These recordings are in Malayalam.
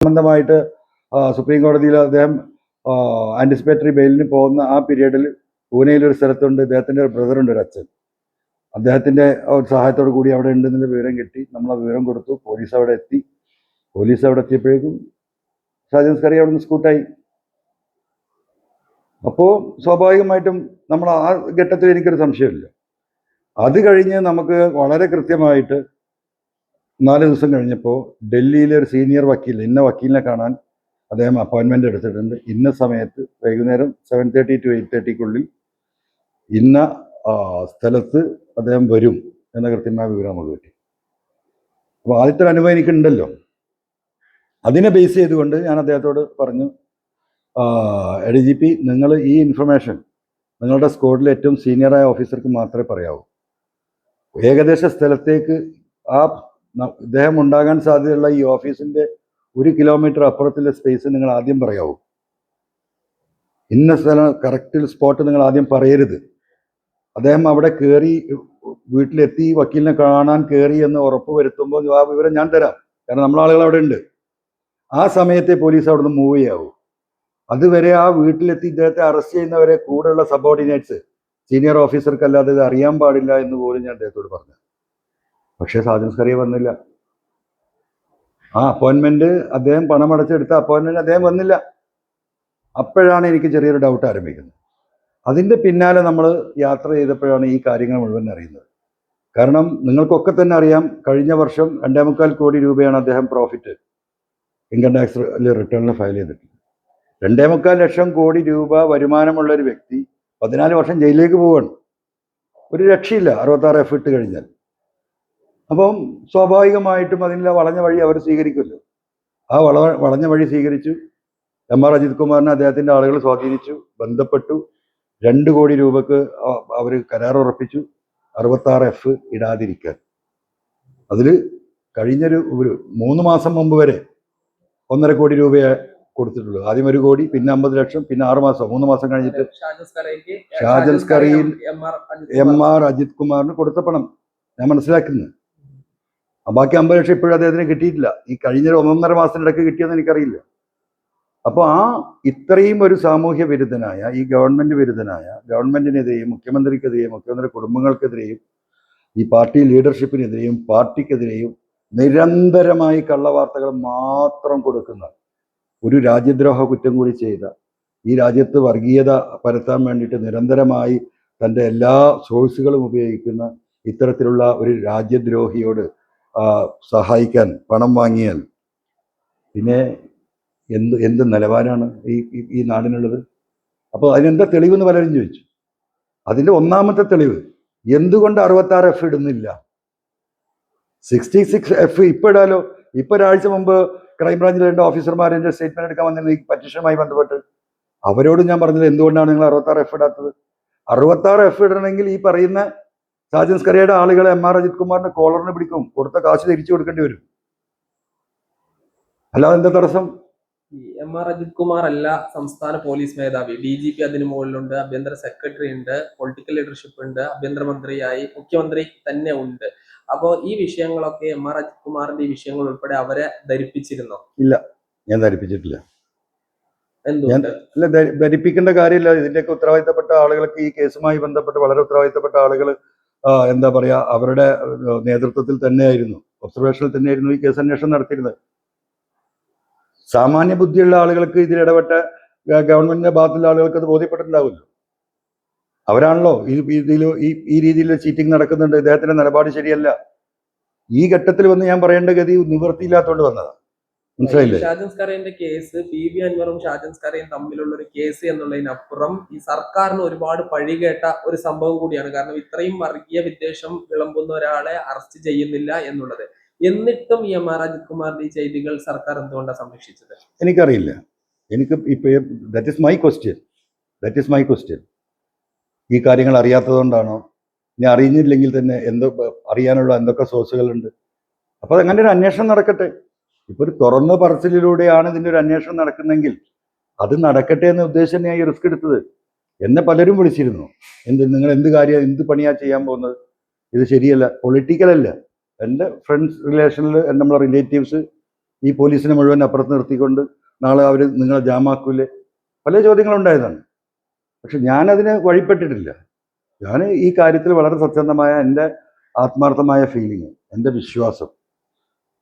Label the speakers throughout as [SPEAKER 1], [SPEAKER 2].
[SPEAKER 1] സംബന്ധമായിട്ട് സുപ്രീം കോടതിയിൽ അദ്ദേഹം ആൻറ്റിസിപ്പേറ്ററി ബെയിലിന് പോകുന്ന ആ പീരീഡിൽ പൂനെയിലൊരു സ്ഥലത്തുണ്ട്, ഇദ്ദേഹത്തിൻ്റെ ബ്രദറുണ്ട്, ഒരു അച്ഛൻ. അദ്ദേഹത്തിൻ്റെ ഒരു സഹായത്തോടു കൂടി അവിടെ ഉണ്ടെന്നുള്ള വിവരം കിട്ടി. നമ്മൾ ആ വിവരം കൊടുത്തു. പോലീസ് അവിടെ എത്തി. പോലീസ് അവിടെ എത്തിയപ്പോഴേക്കും ഷാജൻ സ്കറിയ അവിടെ നിന്ന് സ്കൂട്ടായി. അപ്പോൾ സ്വാഭാവികമായിട്ടും നമ്മൾ ആ ഘട്ടത്തിൽ എനിക്കൊരു സംശയമില്ല. അത് കഴിഞ്ഞ് നമുക്ക് വളരെ കൃത്യമായിട്ട് 4 ദിവസം കഴിഞ്ഞപ്പോൾ ഡൽഹിയിലെ ഒരു സീനിയർ വക്കീൽ, ഇന്ന വക്കീലിനെ കാണാൻ അദ്ദേഹം അപ്പോയിൻമെൻ്റ് എടുത്തിട്ടുണ്ട്, ഇന്ന സമയത്ത് വൈകുന്നേരം 7:30 to 8:30 ഇന്ന സ്ഥലത്ത് അദ്ദേഹം വരും എന്ന കൃത്യമായ വിവരം നമുക്ക് കിട്ടി. അപ്പോൾ ആദ്യത്തെ അനുഭവം എനിക്കുണ്ടല്ലോ. അതിനെ ബേസ് ചെയ്തുകൊണ്ട് ഞാൻ അദ്ദേഹത്തോട് പറഞ്ഞു, ADGP, നിങ്ങൾ ഈ ഇൻഫർമേഷൻ നിങ്ങളുടെ സ്ക്വാഡിലെ ഏറ്റവും സീനിയറായ ഓഫീസർക്ക് മാത്രമേ പറയാവൂ. ഏകദേശ സ്ഥലത്തേക്ക് ഇദ്ദേഹം ഉണ്ടാകാൻ സാധ്യതയുള്ള ഈ ഓഫീസിൻ്റെ 1 കിലോമീറ്റർ അപ്പുറത്തുള്ള സ്പേസ് നിങ്ങൾ ആദ്യം പറയാവൂ. ഇന്ന സ്ഥലം കറക്റ്റ് സ്പോട്ട് നിങ്ങൾ ആദ്യം പറയരുത്. അദ്ദേഹം അവിടെ കയറി വീട്ടിലെത്തി വക്കീലിനെ കാണാൻ കയറി എന്ന് ഉറപ്പ് വരുത്തുമ്പോൾ ആ വിവരം ഞാൻ തരാം, കാരണം നമ്മളാളുകൾ അവിടെ ഉണ്ട്. ആ സമയത്തെ പോലീസ് അവിടെ നിന്ന് മൂവ് ചെയ്യാവൂ. അതുവരെ ആ വീട്ടിലെത്തി ഇദ്ദേഹത്തെ അറസ്റ്റ് ചെയ്യുന്നവരെ കൂടെയുള്ള സബോർഡിനേറ്റ്സ്, സീനിയർ ഓഫീസർക്ക് അല്ലാതെ ഇത് അറിയാൻ പാടില്ല എന്ന് പോലും ഞാൻ അദ്ദേഹത്തോട് പറഞ്ഞു. പക്ഷേ ഷാജൻ സ്കറിയ വന്നില്ല. ആ അപ്പോയിൻമെന്റ് അദ്ദേഹം പണമടച്ചെടുത്ത അപ്പോയിൻമെന്റ് അദ്ദേഹം വന്നില്ല. അപ്പോഴാണ് എനിക്ക് ചെറിയൊരു ഡൗട്ട് ആരംഭിക്കുന്നത്. അതിൻ്റെ പിന്നാലെ നമ്മൾ യാത്ര ചെയ്തപ്പോഴാണ് ഈ കാര്യങ്ങൾ മുഴുവൻ അറിയുന്നത്. കാരണം നിങ്ങൾക്കൊക്കെ തന്നെ അറിയാം, കഴിഞ്ഞ വർഷം 2.25 കോടി രൂപയാണ് അദ്ദേഹം പ്രോഫിറ്റ് ഇൻകം ടാക്സ് റിട്ടേണിൽ ഫയൽ ചെയ്തിട്ടുണ്ട്. 2.25 ലക്ഷം കോടി രൂപ വരുമാനമുള്ള ഒരു വ്യക്തി 14 വർഷം ജയിലിലേക്ക് പോവുകയാണ്. ഒരു രക്ഷയില്ല 66F ഇട്ട് കഴിഞ്ഞാൽ. അപ്പം സ്വാഭാവികമായിട്ടും അതിനുള്ള വളഞ്ഞ വഴി അവർ സ്വീകരിക്കുമല്ലോ. ആ വളഞ്ഞ വഴി സ്വീകരിച്ചു. MR അജിത് കുമാറിനെ അദ്ദേഹത്തിൻ്റെ ആളുകൾ സ്വാധീനിച്ചു, ബന്ധപ്പെട്ടു. 2 കോടി രൂപക്ക് അവർ കരാർ ഉറപ്പിച്ചു 66F ഇടാതിരിക്കാൻ. അതിൽ കഴിഞ്ഞൊരു 3 മാസം മുമ്പ് വരെ 1.5 കോടി രൂപയെ കൊടുത്തിട്ടുള്ളൂ. ആദ്യം 1 കോടി, പിന്നെ 50 ലക്ഷം, പിന്നെ 6 മാസം, 3 മാസം കഴിഞ്ഞിട്ട് ഷാജൻ സ്കറിയിൽ MR അജിത് കുമാറിന് കൊടുത്ത പണം ഞാൻ മനസ്സിലാക്കുന്നത്. ബാക്കി 50 ലക്ഷം ഇപ്പോഴും അദ്ദേഹത്തിന് കിട്ടിയിട്ടില്ല. ഈ കഴിഞ്ഞ 1.5 മാസത്തിനിടയ്ക്ക് കിട്ടിയെന്ന് എനിക്കറിയില്ല. അപ്പോൾ ഇത്രയും ഒരു സാമൂഹ്യ വിരുദ്ധനായ, ഈ ഗവൺമെന്റ് വിരുദ്ധനായ, ഗവൺമെന്റിനെതിരെയും മുഖ്യമന്ത്രിക്കെതിരെയും മുഖ്യമന്ത്രി കുടുംബങ്ങൾക്കെതിരെയും ഈ പാർട്ടി ലീഡർഷിപ്പിനെതിരെയും പാർട്ടിക്കെതിരെയും നിരന്തരമായി കള്ളവാർത്തകൾ മാത്രം കൊടുക്കുന്ന, ഒരു രാജ്യദ്രോഹ കുറ്റം കൂടി ചെയ്ത, ഈ രാജ്യത്ത് വർഗീയത പരത്താൻ വേണ്ടിയിട്ട് നിരന്തരമായി തൻ്റെ എല്ലാ സോഴ്സുകളും ഉപയോഗിക്കുന്ന ഇത്തരത്തിലുള്ള ഒരു രാജ്യദ്രോഹിയോട് സഹായിക്കാൻ പണം വാങ്ങിയാൽ പിന്നെ എന്ത് നിലവാരമാണ് ഈ നാടിനുള്ളത്? അപ്പോൾ അതിനെന്താ തെളിവെന്ന് പലരും ചോദിച്ചു. അതിൻ്റെ ഒന്നാമത്തെ തെളിവ്, എന്തുകൊണ്ട് 66F ഇടുന്നില്ല? 66F ഇപ്പോൾ ഇടാലോ. ഇപ്പോൾ ഒരാഴ്ച മുമ്പ് ക്രൈംബ്രാഞ്ചിൽ 2 ഓഫീസർമാർ എൻ്റെ സ്റ്റേറ്റ്മെന്റ് എടുക്കാൻ വന്നിരുന്നു ഈ പറ്റീഷനുമായി ബന്ധപ്പെട്ട്. അവരോട് ഞാൻ പറഞ്ഞത്, എന്തുകൊണ്ടാണ് നിങ്ങൾ 66F ഇടാത്തത്? 66F ഇടണമെങ്കിൽ ഈ പറയുന്ന ഷാജൻ സ്കറിയയുടെ ആളുകളെ MR അജിത് കുമാറിന്റെ കോളറിന് പിടിക്കും, കൊടുത്ത കാശ് തിരിച്ചു കൊടുക്കേണ്ടി വരും. അല്ലാതെ എന്താ തടസ്സം?
[SPEAKER 2] MR അജിത് കുമാർ അല്ല സംസ്ഥാന പോലീസ് മേധാവി, DGP അതിന് മുകളിലുണ്ട്, ആഭ്യന്തര സെക്രട്ടറി ഉണ്ട്, പൊളിറ്റിക്കൽ ലീഡർഷിപ്പ് ഉണ്ട്, ആഭ്യന്തരമന്ത്രിയായി മുഖ്യമന്ത്രി തന്നെ ഉണ്ട്. അപ്പോൾ ഈ വിഷയങ്ങളൊക്കെ MR അജിത് കുമാറിന്റെ ഈ വിഷയങ്ങൾ ഉൾപ്പെടെ അവരെ ധരിപ്പിച്ചിരുന്നോ?
[SPEAKER 1] ഇല്ല, ഞാൻ ധരിപ്പിച്ചിട്ടില്ല.
[SPEAKER 2] എന്തുകൊണ്ട്?
[SPEAKER 1] അല്ല, ധരിപ്പിക്കേണ്ട കാര്യമില്ല. ഇതിന്റെയൊക്കെ ഉത്തരവാദിത്തപ്പെട്ട ആളുകൾക്ക്, ഈ കേസുമായി ബന്ധപ്പെട്ട് വളരെ ഉത്തരവാദിത്തപ്പെട്ട ആളുകൾ എന്താ പറയാ, അവരുടെ നേതൃത്വത്തിൽ തന്നെയായിരുന്നു, ഒബ്സർവേഷനിൽ തന്നെയായിരുന്നു ഈ കേസ് അന്വേഷണം നടത്തിയിരുന്നത്. സാമാന്യ ബുദ്ധിയുള്ള ആളുകൾക്ക്, ഇതിലിടപെട്ട ഗവൺമെന്റിന്റെ ഭാഗത്തുള്ള ആളുകൾക്ക് അത് ബോധ്യപ്പെട്ടിട്ടുണ്ടാവുമല്ലോ. അവരാണല്ലോ ഈ രീതിയിൽ ചീറ്റിംഗ് നടക്കുന്നുണ്ട്, ഇദ്ദേഹത്തിന്റെ നിലപാട് ശരിയല്ല. ഈ ഘട്ടത്തിൽ വന്ന് ഞാൻ പറയേണ്ട ഗതി നിവൃത്തിയില്ലാത്തതുകൊണ്ട് വന്നതാണ്. മനസ്സിലായില്ലേ?
[SPEAKER 2] ഷാജൻ സ്കറിയന്റെ കേസ് PV അൻവറും ഷാജൻ സ്കറിയും തമ്മിലുള്ള ഒരു കേസ് എന്നുള്ളതിനപ്പുറം ഈ സർക്കാരിന് ഒരുപാട് പഴികേട്ട ഒരു സംഭവം കൂടിയാണ്. കാരണം ഇത്രയും വർഗീയ വിദ്വേഷം വിളമ്പുന്ന ഒരാളെ അറസ്റ്റ് ചെയ്യുന്നില്ല എന്നുള്ളത്. എന്നിട്ടും ഈ MR അജിത് കുമാറിന്റെ ഈ ചെയ്തികൾ സർക്കാർ എന്തുകൊണ്ടാണ് സംരക്ഷിച്ചത്?
[SPEAKER 1] എനിക്കറിയില്ല. എനിക്ക് ഇപ്പൊ ദാറ്റ് ഈസ് മൈ ക്വസ്റ്റ്യൻ. ഈ കാര്യങ്ങൾ അറിയാത്തതുകൊണ്ടാണോ? ഇനി അറിഞ്ഞില്ലെങ്കിൽ തന്നെ അറിയാനുള്ള എന്തൊക്കെ സോഴ്സുകളുണ്ട്? അപ്പോൾ അങ്ങനെ ഒരു അന്വേഷണം നടക്കട്ടെ. ഇപ്പൊ ഒരു തുറന്ന പറച്ചിലൂടെയാണ് ഇതിന്റെ ഒരു അന്വേഷണം നടക്കുന്നെങ്കിൽ അത് നടക്കട്ടെ എന്ന ഉദ്ദേശം ഞാൻ ഈ റിസ്ക് എടുത്തത്. എന്നെ പലരും വിളിച്ചിരുന്നു, നിങ്ങൾ എന്ത് പണിയാ ചെയ്യാൻ പോകുന്നത്? ഇത് ശരിയല്ല, പൊളിറ്റിക്കൽ അല്ല. എൻ്റെ ഫ്രണ്ട്സ് റിലേഷനിൽ നമ്മളെ റിലേറ്റീവ്സ് ഈ പോലീസിനെ മുഴുവൻ അപ്പുറത്ത് നിർത്തിക്കൊണ്ട് നാളെ അവർ നിങ്ങളെ ജാമാക്കൂലേ, പല ചോദ്യങ്ങളുണ്ടായതാണ്. പക്ഷെ ഞാനതിന് വഴിപ്പെട്ടിട്ടില്ല. ഞാൻ ഈ കാര്യത്തിൽ വളരെ സത്യസന്ധമായ എൻ്റെ ആത്മാർത്ഥമായ ഫീലിംഗ്, എൻ്റെ വിശ്വാസം,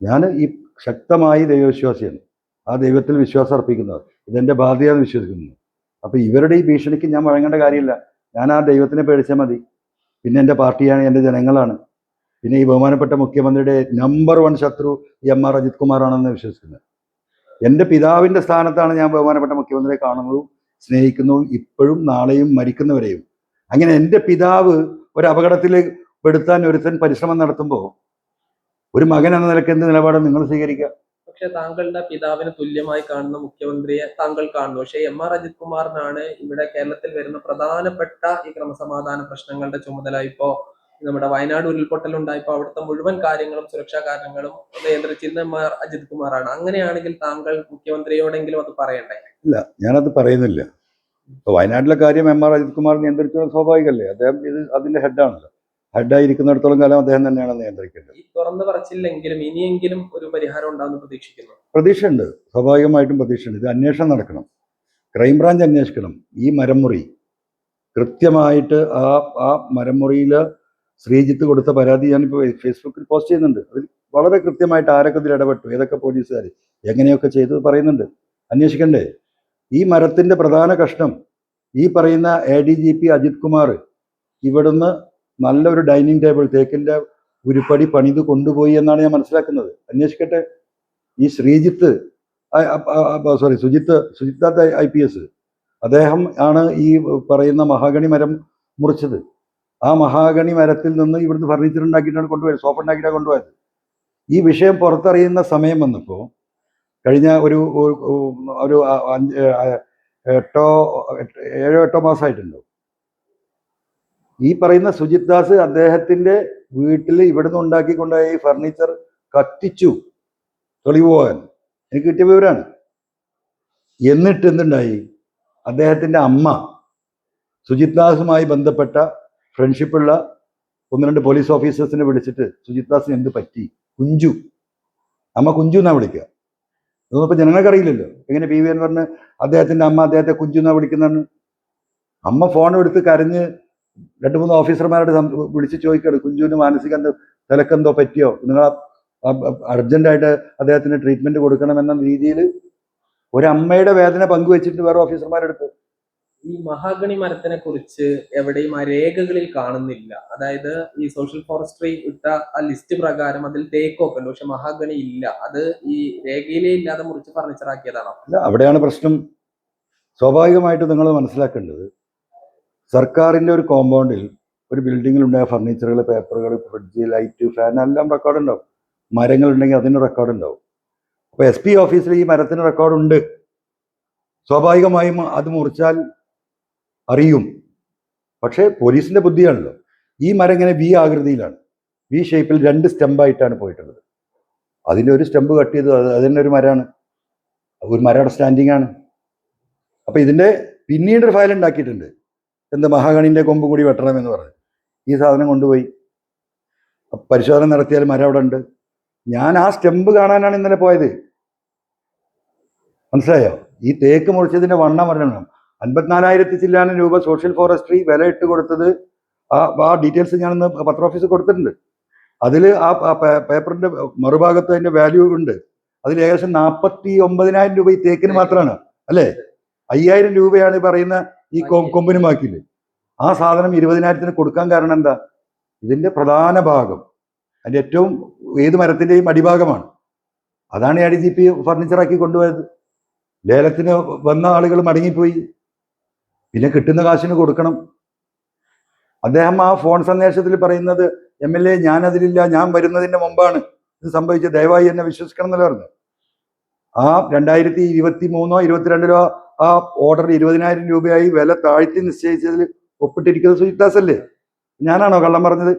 [SPEAKER 1] ഞാൻ ഈ ശക്തമായി ദൈവവിശ്വാസിയാണ്. ആ ദൈവത്തിൽ വിശ്വാസം അർപ്പിക്കുന്നത്, ഇതെൻ്റെ ബാധ്യതയെന്ന് വിശ്വസിക്കുന്നു. അപ്പോൾ ഇവരുടെ ഈ ഭീഷണിക്ക് ഞാൻ വഴങ്ങേണ്ട കാര്യമില്ല. ഞാൻ ആ ദൈവത്തിനെ പേടിച്ചാൽ മതി. പിന്നെ എൻ്റെ പാർട്ടിയാണ്, എൻ്റെ ജനങ്ങളാണ്. പിന്നെ ഈ ബഹുമാനപ്പെട്ട മുഖ്യമന്ത്രിയുടെ നമ്പർ 1 ശത്രു എം.ആർ. അജിത് കുമാറാണെന്ന് വിശ്വസിക്കുന്നത്. എൻ്റെ പിതാവിൻ്റെ സ്ഥാനത്താണ് ഞാൻ ബഹുമാനപ്പെട്ട മുഖ്യമന്ത്രിയെ കാണുന്നതും സ്നേഹിക്കുന്നതും ഇപ്പോഴും നാളെയും മരിക്കുന്നവരെയും. അങ്ങനെ എൻ്റെ പിതാവ് ഒരു അപകടത്തിൽ പെടുത്താൻ ഒരുത്തൻ പരിശ്രമം നടത്തുമ്പോൾ ഒരു മകൻ എന്ന നിലയ്ക്ക് എന്ത് നിലപാട് നിങ്ങൾ സ്വീകരിക്കുക?
[SPEAKER 2] പക്ഷെ താങ്കളുടെ പിതാവിന് തുല്യമായി കാണുന്ന മുഖ്യമന്ത്രിയെ താങ്കൾ കാണുന്നു. പക്ഷേ എം.ആർ. അജിത് കുമാറിനാണ് ഇവിടെ കേരളത്തിൽ വരുന്ന പ്രധാനപ്പെട്ട ഈ ക്രമസമാധാന പ്രശ്നങ്ങളുടെ ചുമതല. ഇപ്പോ നമ്മുടെ വയനാട് ഉരുൾപൊട്ടൽ ഉണ്ടായപ്പോൾ അവിടുത്തെ മുഴുവൻ കാര്യങ്ങളും സുരക്ഷാ കാര്യങ്ങളും നിയന്ത്രിച്ചിരുന്ന എം.ആർ. അജിത് കുമാറാണ്. അങ്ങനെയാണെങ്കിൽ താങ്കൾ മുഖ്യമന്ത്രിയോടെങ്കിലും അത് പറയണ്ടേ?
[SPEAKER 1] ഇല്ല, ഞാനത് പറയുന്നില്ല. ഇപ്പോൾ വയനാട്ടിലെ കാര്യം എം.ആർ. അജിത് കുമാർ നിയന്ത്രിക്കുന്നത് സ്വാഭാവികമല്ലേ? അദ്ദേഹം ഇത് അതിൻ്റെ ഹെഡാണല്ലോ. ഹെഡായിരിക്കുന്നിടത്തോളം കാലം അദ്ദേഹം തന്നെയാണ് നിയന്ത്രിക്കേണ്ടത്.
[SPEAKER 2] ഈ തുറന്നു പറച്ചില്ലെങ്കിലും ഇനിയെങ്കിലും ഒരു പരിഹാരം ഉണ്ടാകുമെന്ന് പ്രതീക്ഷിക്കുന്നു.
[SPEAKER 1] പ്രതീക്ഷയുണ്ട്, സ്വാഭാവികമായിട്ടും പ്രതീക്ഷയുണ്ട്. ഇത് അന്വേഷണം നടക്കണം, ക്രൈംബ്രാഞ്ച് അന്വേഷിക്കണം. ഈ മരംമുറി കൃത്യമായിട്ട് ആ മരംമുറിയിൽ ശ്രീജിത്ത് കൊടുത്ത പരാതി ഞാനിപ്പോൾ ഫേസ്ബുക്കിൽ പോസ്റ്റ് ചെയ്യുന്നുണ്ട്. അതിൽ വളരെ കൃത്യമായിട്ട് ആരൊക്കെ ഇതിൽ ഇടപെട്ടു, ഏതൊക്കെ പോലീസുകാർ എങ്ങനെയൊക്കെ ചെയ്തു പറയുന്നുണ്ട്. അന്വേഷിക്കണ്ടേ? ഈ മരത്തിൻ്റെ പ്രധാന കഷ്ണം ഈ പറയുന്ന ADGP അജിത് കുമാർ ഇവിടുന്ന് നല്ലൊരു ഡൈനിങ് ടേബിൾ തേക്കിൻ്റെ ഉരുപ്പടി പണിത് കൊണ്ടുപോയി എന്നാണ് ഞാൻ മനസ്സിലാക്കുന്നത്. അന്വേഷിക്കട്ടെ. ഈ ശ്രീജിത്ത് സുജിത്ത് IPS അദ്ദേഹം ആണ് ഈ പറയുന്ന മഹാഗണി മരം മുറിച്ചത്. ആ മഹാഗണി മരത്തിൽ നിന്ന് ഇവിടുന്ന് ഫർണിച്ചർ ഉണ്ടാക്കിയിട്ടാണ് കൊണ്ടുപോയത്, സോഫ ഉണ്ടാക്കിയിട്ടാണ് കൊണ്ടുപോയത്. ഈ വിഷയം പുറത്തറിയുന്ന സമയം വന്നപ്പോൾ കഴിഞ്ഞ ഒരു 7-8 മാസമായിട്ടുണ്ടോ, ഈ പറയുന്ന സുജിത് ദാസ് അദ്ദേഹത്തിൻ്റെ വീട്ടിൽ ഇവിടുന്ന് ഉണ്ടാക്കിക്കൊണ്ടുപോയ ഈ ഫർണിച്ചർ കത്തിച്ചു, തെളിവ് പോകാൻ. എനിക്ക് കിട്ടിയ വിവരമാണ്. എന്നിട്ട് എന്തുണ്ടായി? അദ്ദേഹത്തിൻ്റെ അമ്മ സുജിത് ദാസുമായി ബന്ധപ്പെട്ട ഫ്രണ്ട്ഷിപ്പുള്ള 1-2 പോലീസ് ഓഫീസേഴ്സിനെ വിളിച്ചിട്ട് സുജിത് ദാസിന് എന്ത് പറ്റി, കുഞ്ചു, അമ്മ കുഞ്ചു എന്നാണ് വിളിക്കുക. ഇതൊന്നും ഇപ്പം ജനങ്ങൾക്കറിയില്ലല്ലോ. എങ്ങനെ PV അൻവറിന് അദ്ദേഹത്തിൻ്റെ അമ്മ അദ്ദേഹത്തെ കുഞ്ചു എന്നാണ് വിളിക്കുന്നതെന്ന്. അമ്മ ഫോൺ എടുത്ത് കരഞ്ഞ് 2-3 ഓഫീസർമാരോട് വിളിച്ച് ചോദിക്കുകയാണ്, കുഞ്ചുവിന് മാനസിക തലക്കെന്തോ പറ്റിയോ, നിങ്ങൾ അർജന്റായിട്ട് അദ്ദേഹത്തിന് ട്രീറ്റ്മെന്റ് കൊടുക്കണമെന്ന രീതിയിൽ ഒരമ്മയുടെ വേദന പങ്കുവെച്ചിട്ട് വേറെ ഓഫീസർമാരെടുത്ത്.
[SPEAKER 2] ഈ മഹാഗണി മരത്തിനെ കുറിച്ച് എവിടെയും ആ രേഖകളിൽ കാണുന്നില്ല. അതായത് ഈ സോഷ്യൽ ഫോറസ്ട്രി ഇട്ട ആ ലിസ്റ്റ് പ്രകാരം അതിൽ തേക്കൊക്കെ ഉണ്ട്, പക്ഷെ മഹാഗണി ഇല്ല. അത് ഈ രേഖയിലേ ഇല്ലാതെ മുറിച്ച് ഫർണിച്ചർ ആക്കിയതാണോ?
[SPEAKER 1] അല്ല, അവിടെയാണ് പ്രശ്നം. സ്വാഭാവികമായിട്ട് നിങ്ങൾ മനസ്സിലാക്കേണ്ടത്, സർക്കാരിൻ്റെ ഒരു കോമ്പൗണ്ടിൽ ഒരു ബിൽഡിങ്ങിലുണ്ടായ ഫർണിച്ചറുകൾ, പേപ്പറുകൾ, ഫ്രിഡ്ജ്, ലൈറ്റ്, ഫാൻ എല്ലാം റെക്കോർഡ് ഉണ്ടാവും. മരങ്ങളുണ്ടെങ്കിൽ അതിന് റെക്കോർഡ് ഉണ്ടാവും. അപ്പോൾ SP ഓഫീസിൽ ഈ മരത്തിന് റെക്കോർഡുണ്ട്. സ്വാഭാവികമായും അത് മുറിച്ചാൽ അറിയും. പക്ഷേ പോലീസിൻ്റെ ബുദ്ധിയാണല്ലോ. ഈ മരം ഇങ്ങനെ V ആകൃതിയിലാണ്, V ഷേപ്പിൽ 2 സ്റ്റെമ്പായിട്ടാണ് പോയിട്ടുള്ളത്. അതിൻ്റെ ഒരു സ്റ്റെമ്പ് കട്ട് ചെയ്ത് അത് തന്നെ ഒരു മരമാണ്, ഒരു മരയുടെ സ്റ്റാൻഡിങ് ആണ്. അപ്പോൾ ഇതിൻ്റെ പിന്നീടൊരു ഫയൽ ഉണ്ടാക്കിയിട്ടുണ്ട്, എന്ത് മഹാഗണിൻ്റെ കൊമ്പ് കൂടി വെട്ടണമെന്ന് പറഞ്ഞ്. ഈ സാധനം കൊണ്ടുപോയി പരിശോധന നടത്തിയാൽ മരം അവിടെ ഉണ്ട്. ഞാൻ ആ സ്റ്റെമ്പ് കാണാനാണ് ഇന്നലെ പോയത്. മനസ്സിലായോ? ഈ തേക്ക് മുറിച്ചതിൻ്റെ വണ്ണം പറയണം. 54,000 ചില്ലാനം രൂപ സോഷ്യൽ ഫോറസ്ട്രി വില ഇട്ട് കൊടുത്തത്. ആ ഡീറ്റെയിൽസ് ഞാനിന്ന് പത്ര ഓഫീസിൽ കൊടുത്തിട്ടുണ്ട്. അതിൽ ആ പേപ്പറിൻ്റെ മറുഭാഗത്ത് അതിൻ്റെ വാല്യൂ ഉണ്ട്. അതിൽ ഏകദേശം 49,000 രൂപ ഈ തേക്കിന് മാത്രമാണ്, അല്ലേ? 5,000 രൂപയാണ് ഈ പറയുന്ന ഈ കൊമ്പിന് ബാക്കിയില്ല. ആ സാധനം 20,000-ന് കൊടുക്കാൻ കാരണം എന്താ? ഇതിൻ്റെ പ്രധാന ഭാഗം, അതിൻ്റെ ഏറ്റവും ഏത് മരത്തിൻ്റെയും അടിഭാഗമാണ്. അതാണ് ADGP ഫർണിച്ചറാക്കി കൊണ്ടുപോയത്. ലേലത്തിന് വന്ന ആളുകൾ മടങ്ങിപ്പോയി. പിന്നെ കിട്ടുന്ന കാശിന് കൊടുക്കണം. അദ്ദേഹം ആ ഫോൺ സന്ദേശത്തിൽ പറയുന്നത്, MLA ഞാനതിലില്ല, ഞാൻ വരുന്നതിൻ്റെ മുമ്പാണ് ഇത് സംഭവിച്ചത്, ദയവായി എന്നെ വിശ്വസിക്കണം എന്നല്ല പറഞ്ഞു. ആ 2023-22 ആ ഓർഡർ 20,000 രൂപയായി വില താഴ്ത്തി നിശ്ചയിച്ചതിൽ ഒപ്പിട്ടിരിക്കുന്നത് സുജിത് ദാസ് അല്ലേ? ഞാനാണോ കള്ളം പറഞ്ഞത്?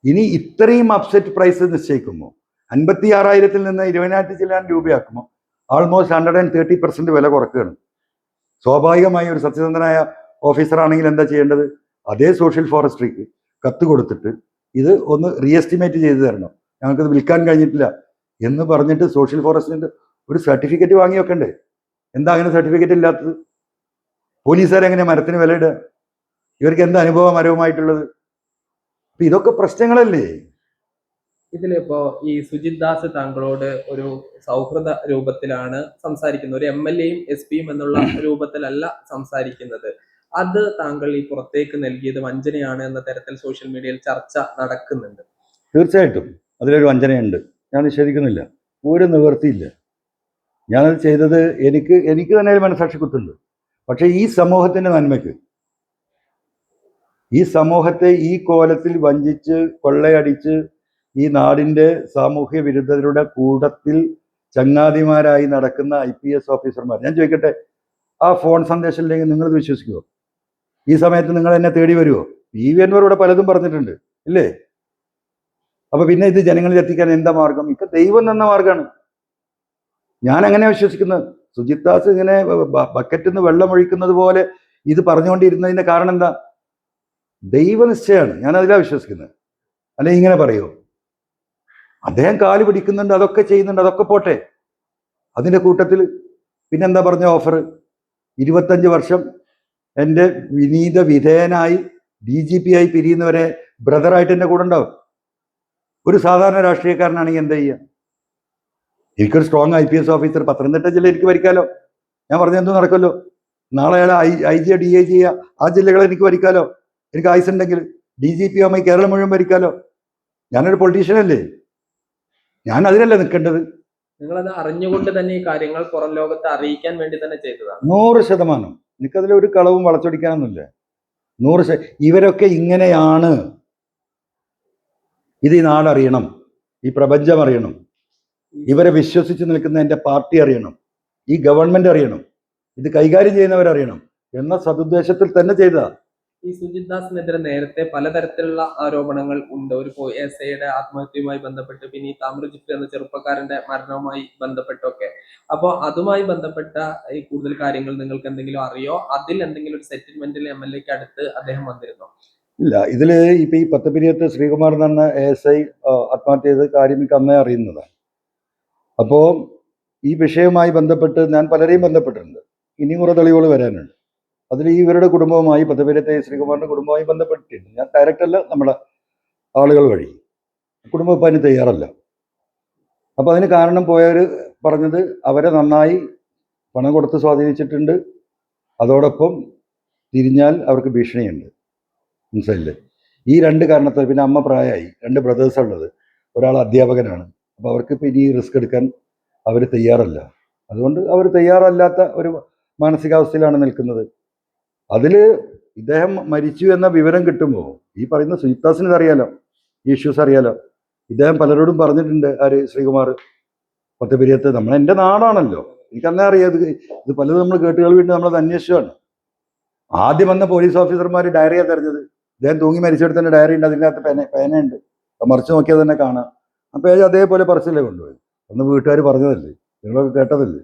[SPEAKER 1] ഇനി ഇത്രയും അപ്സെറ്റ് പ്രൈസ് നിശ്ചയിക്കുമ്പോൾ 56,000-ൽ നിന്ന് 20,000 ചില്ലാൻ രൂപയാക്കുമ്പോൾ ആൾമോസ്റ്റ് 130% വില കുറക്കുകയാണ്. സ്വാഭാവികമായി ഒരു സത്യസന്ധനായ ഓഫീസറാണെങ്കിൽ എന്താ ചെയ്യേണ്ടത്? അതേ സോഷ്യൽ ഫോറസ്ട്രിക്ക് കത്ത് കൊടുത്തിട്ട് ഇത് ഒന്ന് റീഎസ്റ്റിമേറ്റ് ചെയ്ത് തരണം, ഞങ്ങൾക്കിത് വിൽക്കാൻ കഴിഞ്ഞിട്ടില്ല, എന്ന് പറഞ്ഞിട്ട് സോഷ്യൽ ഫോറസ്റ്റിന്റെ ഒരു സർട്ടിഫിക്കറ്റ് വാങ്ങി വെക്കണ്ടേ? എന്താ അങ്ങനെ സർട്ടിഫിക്കറ്റ് ഇല്ലാത്തത്? പോലീസുകാരെങ്ങനെ മരത്തിന് വിലയിടുക? ഇവർക്ക് എന്താ അനുഭവ മരവുമായിട്ടുള്ളത്? അപ്പൊ ഇതൊക്കെ പ്രശ്നങ്ങളല്ലേ?
[SPEAKER 2] ഇതിലിപ്പോ ഈ സുജിത് ദാസ് താങ്കളോട് ഒരു സൗഹൃദ രൂപത്തിലാണ് സംസാരിക്കുന്നത്, ഒരു MLA യും SP യും എന്നുള്ള രൂപത്തിലല്ല സംസാരിക്കുന്നത്. അത് താങ്കൾ ഈ പുറത്തേക്ക് നൽകിയത് വഞ്ചനയാണ് എന്ന തരത്തിൽ സോഷ്യൽ മീഡിയയിൽ ചർച്ച നടക്കുന്നുണ്ട്.
[SPEAKER 1] തീർച്ചയായിട്ടും അതിലൊരു വഞ്ചനയുണ്ട്, ഞാൻ നിഷേധിക്കുന്നില്ല. ഒരു നിവൃത്തിയില്ല. ഞാനത് ചെയ്തത് എനിക്ക് തന്നെ ഒരു മനസാക്ഷി കുത്തുണ്ട്. പക്ഷെ ഈ സമൂഹത്തിന്റെ നന്മയ്ക്ക്, ഈ സമൂഹത്തെ ഈ കോലത്തിൽ വഞ്ചിച്ച് കൊള്ളയടിച്ച് ഈ നാടിന്റെ സാമൂഹ്യ വിരുദ്ധരുടെ കൂട്ടത്തിൽ ചങ്ങാതിമാരായി നടക്കുന്ന IPS ഓഫീസർമാർ, ഞാൻ ചോദിക്കട്ടെ, ആ ഫോൺ സന്ദേശം ഇല്ലെങ്കിൽ നിങ്ങളിത് വിശ്വസിക്കുമോ? ഈ സമയത്ത് നിങ്ങൾ എന്നെ തേടി വരുമോ? PV Anwar ഇവിടെ പലതും പറഞ്ഞിട്ടുണ്ട്, ഇല്ലേ? അപ്പൊ പിന്നെ ഇത് ജനങ്ങളിൽ എത്തിക്കാൻ എന്താ മാർഗം? ഇപ്പൊ ദൈവം തന്ന മാർഗമാണ്. ഞാൻ അങ്ങനെ വിശ്വസിക്കുന്നത്. സുജിത് ദാസ് ഇങ്ങനെ ബക്കറ്റിൽ നിന്ന് വെള്ളം ഒഴിക്കുന്നത് പോലെ ഇത് പറഞ്ഞുകൊണ്ടിരുന്നതിന്റെ കാരണം എന്താ? ദൈവനിശ്ചയമാണ്. ഞാൻ അതിലാ വിശ്വസിക്കുന്നത്. അല്ലെങ്കിൽ ഇങ്ങനെ പറയുമോ? അദ്ദേഹം കാല് പിടിക്കുന്നുണ്ട്, അതൊക്കെ ചെയ്യുന്നുണ്ട്, അതൊക്കെ പോട്ടെ. അതിന്റെ കൂട്ടത്തിൽ പിന്നെന്താ പറഞ്ഞ ഓഫർ? 25 വർഷം എൻ്റെ വിനീത വിധേയനായി DGP ആയി പിരിയുന്നവരെ ബ്രദറായിട്ട് എൻ്റെ കൂടെ ഉണ്ടാവും. ഒരു സാധാരണ രാഷ്ട്രീയക്കാരനാണെങ്കിൽ എന്താ ചെയ്യുക? എനിക്കൊരു സ്ട്രോങ് IPS ഓഫീസർ പത്തനംതിട്ട ജില്ല എനിക്ക് ഭരിക്കാലോ. ഞാൻ പറഞ്ഞ എന്തോ നടക്കുമല്ലോ. നാളെ അയാൾ IG DIG ചെയ്യുക, ആ ജില്ലകളെ എനിക്ക് ഭരിക്കാലോ. എനിക്ക് ആയുസുണ്ടെങ്കിൽ DGP ആവുമ്പോൾ കേരളം മുഴുവൻ ഭരിക്കാലോ. ഞാനൊരു പൊളിറ്റീഷ്യൻ അല്ലേ? ഞാൻ അതിനല്ലേ നിൽക്കേണ്ടത്?
[SPEAKER 2] നിങ്ങളത് അറിഞ്ഞുകൊണ്ട് തന്നെ ഈ കാര്യങ്ങൾ പുറം ലോകത്തെ അറിയിക്കാൻ വേണ്ടി തന്നെ ചെയ്തതാണ്.
[SPEAKER 1] 100%. എനിക്കതിൽ ഒരു കളവും വളച്ചൊടിക്കാനൊന്നുമില്ല. 100%. ഇവരൊക്കെ ഇങ്ങനെയാണ്. ഇത് ഈ നാടറിയണം, ഈ പ്രപഞ്ചം അറിയണം, ഇവരെ വിശ്വസിച്ച് നിൽക്കുന്ന എൻ്റെ പാർട്ടി അറിയണം, ഈ ഗവൺമെന്റ് അറിയണം, ഇത് കൈകാര്യം ചെയ്യുന്നവരറിയണം എന്ന സതുദ്ദേശത്തിൽ തന്നെ ചെയ്തതാ.
[SPEAKER 2] ഈ സുജിത് ദാസിനെതിരെ നേരത്തെ പലതരത്തിലുള്ള ആരോപണങ്ങൾ ഉണ്ട്. ഒരു SIയുടെ ആത്മഹത്യയുമായി ബന്ധപ്പെട്ട്, പിന്നെ ഈ താമ്രചുറ്റ് എന്ന ചെറുപ്പക്കാരന്റെ മരണവുമായി ബന്ധപ്പെട്ടൊക്കെ. അപ്പോൾ അതുമായി ബന്ധപ്പെട്ട ഈ കൂടുതൽ കാര്യങ്ങൾ നിങ്ങൾക്ക് എന്തെങ്കിലും അറിയോ? അതിൽ എന്തെങ്കിലും ഒരു സെറ്റിൽമെന്റിൽ MLAക്ക് അടുത്ത് അദ്ദേഹം വന്നിരുന്നോ?
[SPEAKER 1] ഇല്ല, ഇതില് ഇപ്പൊ ഈ പത്തപ്പിരിയത്ത് ശ്രീകുമാർ എന്ന് പറഞ്ഞ ASI ആത്മഹത്യ ചെയ്ത കാര്യം എനിക്ക് അന്നേ അറിയുന്നതാണ്. അപ്പോ ഈ വിഷയവുമായി ബന്ധപ്പെട്ട് ഞാൻ പലരെയും ബന്ധപ്പെട്ടിട്ടുണ്ട്. ഇനി കുറെ തെളിവുകൾ വരാനുണ്ട്. അതിൽ ഇവരുടെ കുടുംബവുമായി, പത്തപ്പിരിയത്തെ ശ്രീകുമാറിന്റെ കുടുംബവുമായി ബന്ധപ്പെട്ടിട്ടുണ്ട്. ഞാൻ ഡയറക്റ്റ് അല്ല, നമ്മുടെ ആളുകൾ വഴി. കുടുംബം ഇപ്പം അതിന് തയ്യാറല്ല. അപ്പൊ അതിന് കാരണം പോയവർ പറഞ്ഞത് അവരെ നന്നായി പണം കൊടുത്ത് സ്വാധീനിച്ചിട്ടുണ്ട്, അതോടൊപ്പം തിരിഞ്ഞാൽ അവർക്ക് ഭീഷണിയുണ്ട്. മനസ്സിലായില്ലേ? ഈ രണ്ട് കാരണത്താൽ, പിന്നെ അമ്മ പ്രായമായി, 2 ബ്രദേഴ്സാണ് ഉള്ളത്, ഒരാൾ അധ്യാപകനാണ്. അപ്പോൾ അവർക്ക് ഇപ്പം ഇനി റിസ്ക് എടുക്കാൻ അവർ തയ്യാറല്ല. അതുകൊണ്ട് അവർ തയ്യാറല്ലാത്ത ഒരു മാനസികാവസ്ഥയിലാണ് നിൽക്കുന്നത്. അതിൽ ഇദ്ദേഹം മരിച്ചു എന്ന വിവരം കിട്ടുമ്പോൾ ഈ പറയുന്ന സുജിത് ദാസിന് ഇതറിയാലോ, ഈ ഇഷ്യൂസ് അറിയാലോ. ഇദ്ദേഹം പലരോടും പറഞ്ഞിട്ടുണ്ട്. ആര്? ശ്രീകുമാർ പത്തപ്പിരിയത്ത്. എൻ്റെ നാടാണല്ലോ, എനിക്കന്നേ അറിയാം. ഇത് പലതും നമ്മൾ കേട്ടുകൾ വീണ്ടും നമ്മളത് അന്വേഷിച്ചാണ്. ആദ്യം വന്ന പോലീസ് ഓഫീസർമാർ ഡയറിയാണ് തെരഞ്ഞത്. ഇദ്ദേഹം തൂങ്ങി മരിച്ചെടുത്തന്നെ ഡയറി ഉണ്ട്, അതിൻ്റെ അകത്ത് പേനയുണ്ട്, മറിച്ച് നോക്കിയാൽ തന്നെ കാണാം. ആ പേജ് അതേപോലെ പറിച്ചല്ലേ കൊണ്ടുപോയി. അന്ന് വീട്ടുകാർ പറഞ്ഞതല്ലേ, നിങ്ങളൊക്കെ കേട്ടതല്ലേ.